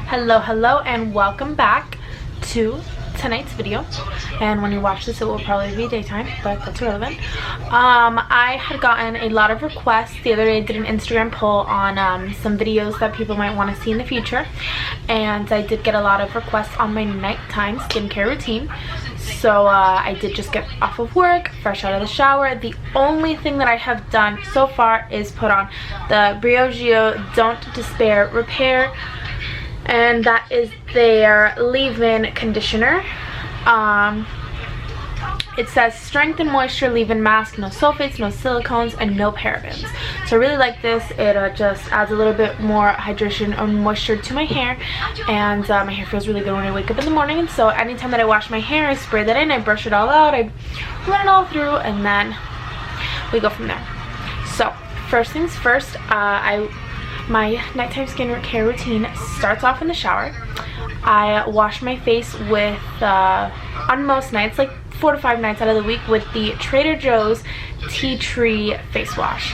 Hello and welcome back to tonight's video. And when you watch this, it will probably be daytime, but that's irrelevant. I had gotten a lot of requests the other day. I did an Instagram poll on some videos that people might want to see in the future, and I did get a lot of requests on my nighttime skincare routine. So I did just get off of work, fresh out of the shower. The only thing that I have done so far is put on the Briogeo Don't Despair Repair, and that is their leave-in conditioner. It says strength and moisture leave-in mask, no sulfates, no silicones, and no parabens. So I really like this. It just adds a little bit more hydration and moisture to my hair, and my hair feels really good when I wake up in the morning. And so anytime that I wash my hair, I spray that in, I brush it all out, I run it all through, and then we go from there. So first things first, my nighttime skincare routine starts off in the shower. I wash my face with, on most nights, like 4 to 5 nights out of the week, with the Trader Joe's Tea Tree face wash.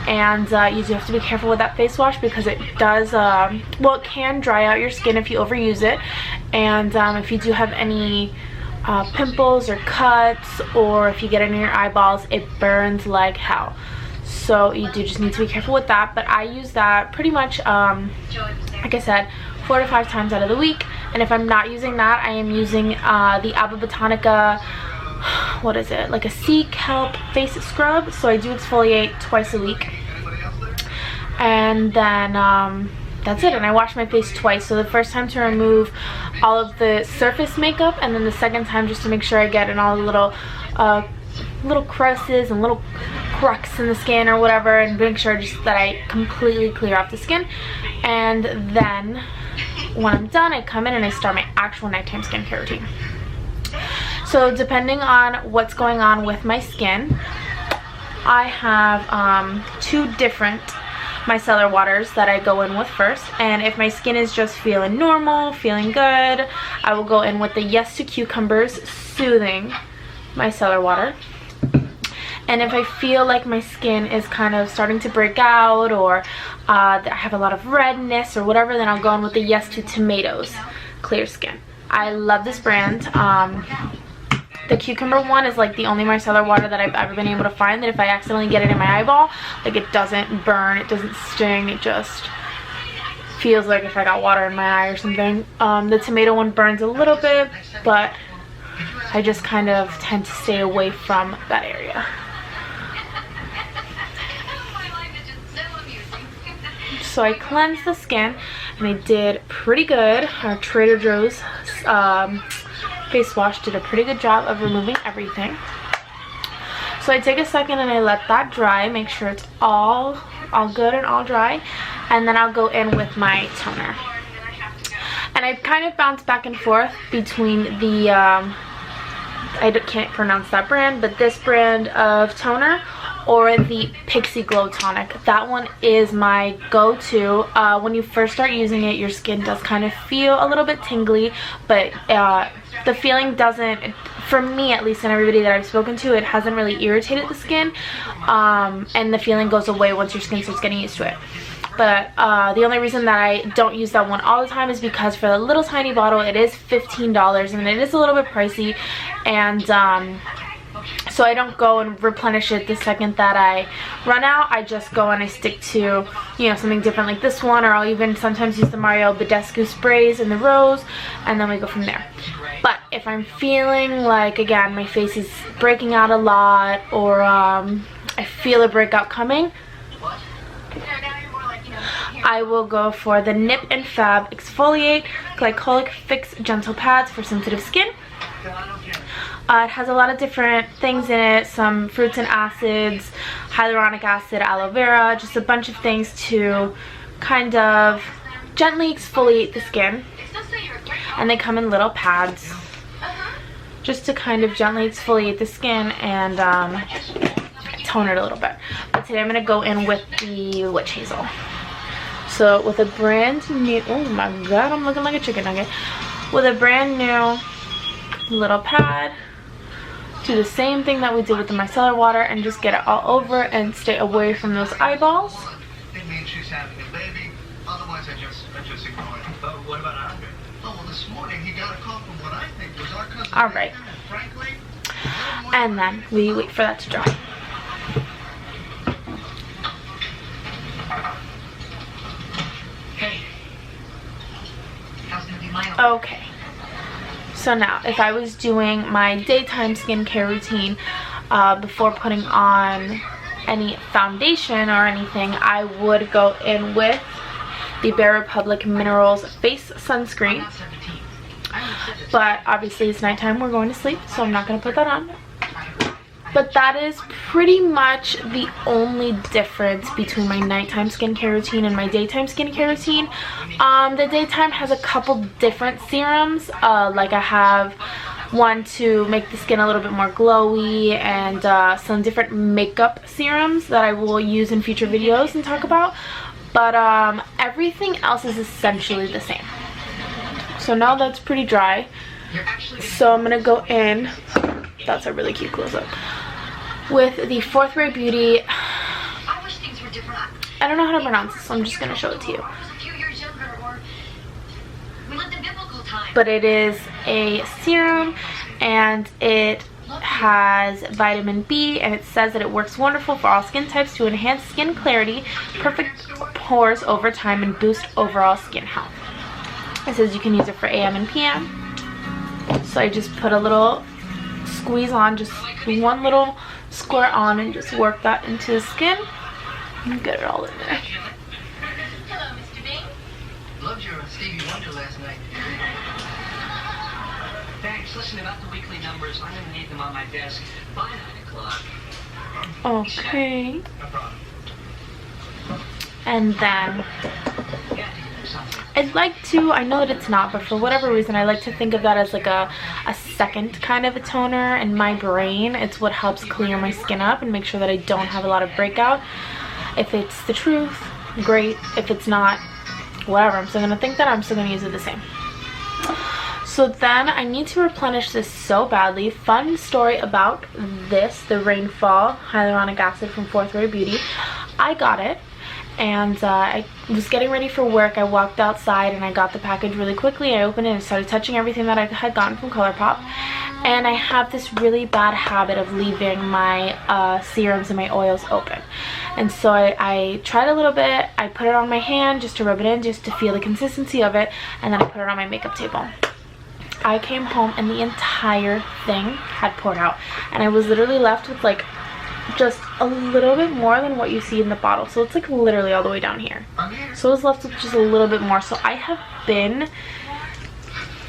And you do have to be careful with that face wash because it does, well, it can dry out your skin if you overuse it. And if you do have any pimples or cuts, or if you get it in your eyeballs, it burns like hell. So you do just need to be careful with that. But I use that pretty much, like I said, 4 to 5 times out of the week. And if I'm not using that, I am using the Alba Botanica, what is it, like a sea kelp face scrub. So I do exfoliate twice a week, and then that's it. And I wash my face twice. So the first time to remove all of the surface makeup, and then the second time just to make sure I get in all the little crevices and little cracks in the skin or whatever, and make sure just that I completely clear off the skin. And then when I'm done, I come in and I start my actual nighttime skincare routine. So depending on what's going on with my skin, I have 2 different micellar waters that I go in with first. And if my skin is just feeling normal, feeling good, I will go in with the Yes to Cucumbers Soothing Micellar Water. And if I feel like my skin is kind of starting to break out, or I have a lot of redness or whatever, then I'll go in with the Yes to Tomatoes Clear Skin. I love this brand. The cucumber one is like the only micellar water that I've ever been able to find that if I accidentally get it in my eyeball, like, it doesn't burn, it doesn't sting, it just feels like if I got water in my eye or something. The tomato one burns a little bit, but I just kind of tend to stay away from that area. So I cleansed the skin, and I did pretty good. Our Trader Joe's face wash did a pretty good job of removing everything. So I take a second and I let that dry, make sure it's all good and all dry, and then I'll go in with my toner. And I kind of bounce back and forth between the I can't pronounce that brand, but this brand of toner, or the Pixi Glow Tonic. That one is my go-to. When you first start using it, your skin does kind of feel a little bit tingly, but the feeling doesn't, for me at least, and everybody that I've spoken to, it hasn't really irritated the skin, and the feeling goes away once your skin starts getting used to it. But the only reason that I don't use that one all the time is because for the little tiny bottle, it is $15, and it is a little bit pricey. And so I don't go and replenish it the second that I run out. I just go and I stick to, you know, something different like this one, or I'll even sometimes use the Mario Badescu sprays in the rose, and then we go from there. But if I'm feeling like, again, my face is breaking out a lot, or I feel a breakout coming, I will go for the Nip and Fab Exfoliate Glycolic Fix Gentle Pads for sensitive skin. It has a lot of different things in it, some fruits and acids, hyaluronic acid, aloe vera, just a bunch of things to kind of gently exfoliate the skin. And they come in little pads just to kind of gently exfoliate the skin and tone it a little bit. But today I'm going to go in with the Witch Hazel. So with a brand new, oh my god, I'm looking like a chicken nugget. With a brand new little pad, do the same thing that we did with the micellar water and just get it all over and stay away from those eyeballs. It means she's having a baby. Otherwise, I just What about Andre? Oh, well, this morning he got a call from what I think was our cousin. All right. Frankly, And then we wait for that to dry. hey, how's gonna be my Okay. So now, if I was doing my daytime skincare routine before putting on any foundation or anything, I would go in with the Bare Republic Minerals Face Sunscreen. But obviously it's nighttime, we're going to sleep, so I'm not going to put that on. But that is pretty much the only difference between my nighttime skincare routine and my daytime skincare routine. The daytime has a couple different serums. Like I have one to make the skin a little bit more glowy, and some different makeup serums that I will use in future videos and talk about. But everything else is essentially the same. So now that's pretty dry. So I'm going to go in. That's a really cute close-up. With the Fourth Ray Beauty. I don't know how to pronounce this, so I'm just going to show it to you. But it is a serum, and it has vitamin B, and it says that it works wonderful for all skin types to enhance skin clarity, perfect pores over time, and boost overall skin health. It says you can use it for AM and PM. So I just put a little squeeze on, just one little square on, and just work that into the skin and get it all in there. Hello, Mr. Bing. Loved your Stevie Wonder last night. Thanks. Listen, about the weekly numbers, I'm going to need them on my desk by 9 o'clock. Okay. No problem. And then I'd like to, I know that it's not, but for whatever reason I like to think of that as like a second kind of a toner in my brain. It's what helps clear my skin up and make sure that I don't have a lot of breakout. If it's the truth, great. If it's not, whatever. I'm still going to think that. I'm still going to use it the same. So then I need to replenish this so badly. Fun story about this, the Rainfall Hyaluronic Acid from Fourth Ray Beauty. I got it, and I was getting ready for work. I walked outside and I got the package really quickly. I opened it and started touching everything that I had gotten from ColourPop. And I have this really bad habit of leaving my serums and my oils open. And so I tried a little bit. I put it on my hand just to rub it in, just to feel the consistency of it. And then I put it on my makeup table. I came home and the entire thing had poured out. And I was literally left with like just a little bit more than what you see in the bottle. So it's like literally all the way down here. So I was left with just a little bit more. So I have been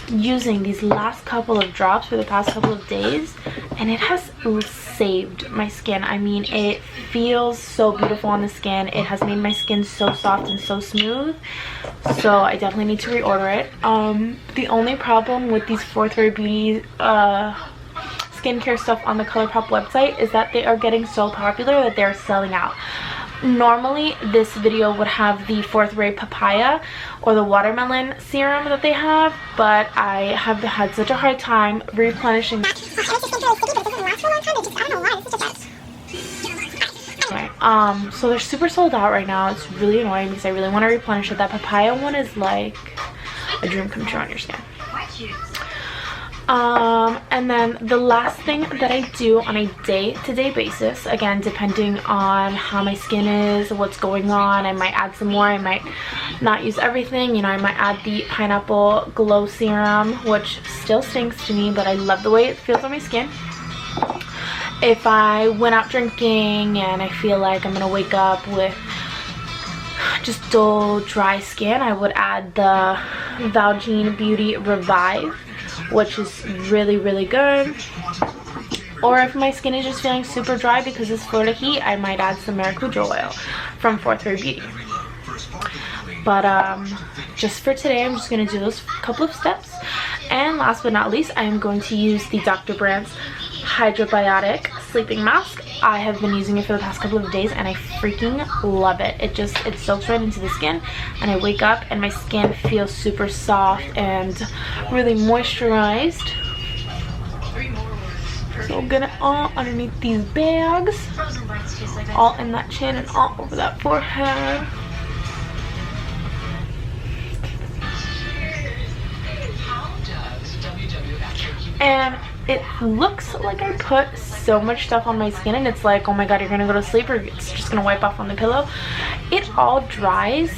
using these last couple of drops for the past couple of days, and it has saved my skin. I mean, it feels so beautiful on the skin. It has made my skin so soft and so smooth. So I definitely need to reorder it. The only problem with these Fourth Ray Beauty skincare stuff on the ColourPop website is that they are getting so popular that they're selling out. Normally this video would have the Fourth Ray Papaya or the watermelon serum that they have, but I have had such a hard time replenishing. Anyway, so they're super sold out right now. It's really annoying because I really want to replenish it. That papaya one is like a dream come true on your skin. And then the last thing that I do on a day-to-day basis, again depending on how my skin is, what's going on, I might add some more, I might not use everything, you know, I might add the Pineapple Glow Serum, which still stinks to me, but I love the way it feels on my skin. If I went out drinking and I feel like I'm gonna wake up with just dull, dry skin, I would add the Valjean Beauty Revive, which is really, really good. Or if my skin is just feeling super dry because it's Florida heat, I might add some Maracuja oil from Fourth Ray Beauty. But just for today, I'm just going to do those couple of steps. And last but not least, I am going to use the Dr. Brandt's Hydrobiotic Sleeping Mask. I have been using it for the past couple of days and I freaking love it. It soaks right into the skin, and I wake up and my skin feels super soft and really moisturized. So I'm gonna all underneath these bags, all in that chin and all over that forehead. and it looks like I put so much stuff on my skin and it's like, oh my god, you're gonna go to sleep or it's just gonna wipe off on the pillow. It all dries,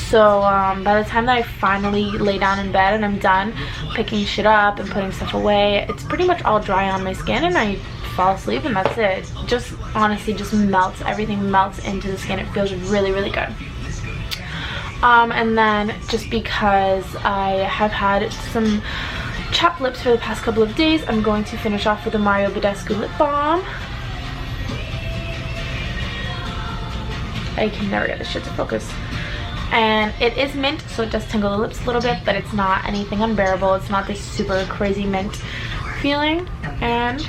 so by the time that I finally lay down in bed and I'm done picking shit up and putting stuff away, it's pretty much all dry on my skin and I fall asleep and that's it. Just honestly just melts, everything melts into the skin. It feels really, really good. And then just because I have had some chapped lips for the past couple of days, I'm going to finish off with the Mario Badescu lip balm. I can never get this shit to focus. And it is mint, so it does tingle the lips a little bit, but it's not anything unbearable. It's not this super crazy mint feeling. And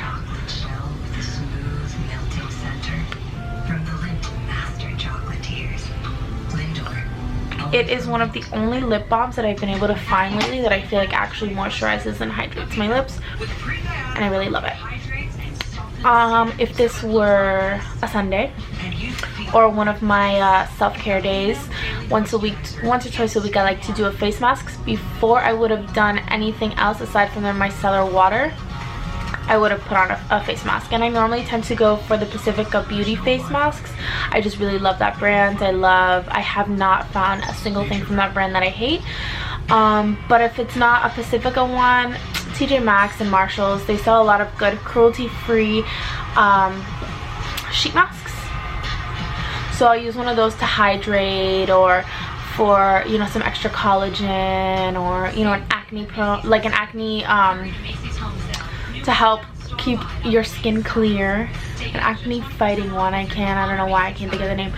it is one of the only lip balms that I've been able to find lately that I feel like actually moisturizes and hydrates my lips, and I really love it. If this were a Sunday or one of my self-care days, once or twice a week, I like to do a face mask. Before I would have done anything else aside from the micellar water, I would have put on a face mask, and I normally tend to go for the Pacifica Beauty face masks. I just really love that brand. I have not found a single thing from that brand that I hate. But if it's not a Pacifica one, TJ Maxx and Marshalls, they sell a lot of good cruelty-free sheet masks. So I'll use one of those to hydrate, or for, you know, some extra collagen, or, you know, an acne to help keep your skin clear. An acne fighting one. I don't know why I can't think of the name,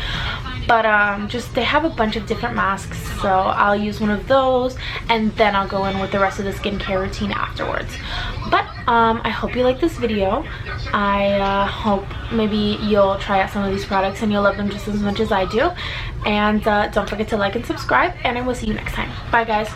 but just they have a bunch of different masks, so I'll use one of those and then I'll go in with the rest of the skincare routine afterwards. But I hope you like this video. I hope maybe you'll try out some of these products and you'll love them just as much as I do. And don't forget to like and subscribe, and I will see you next time. Bye guys.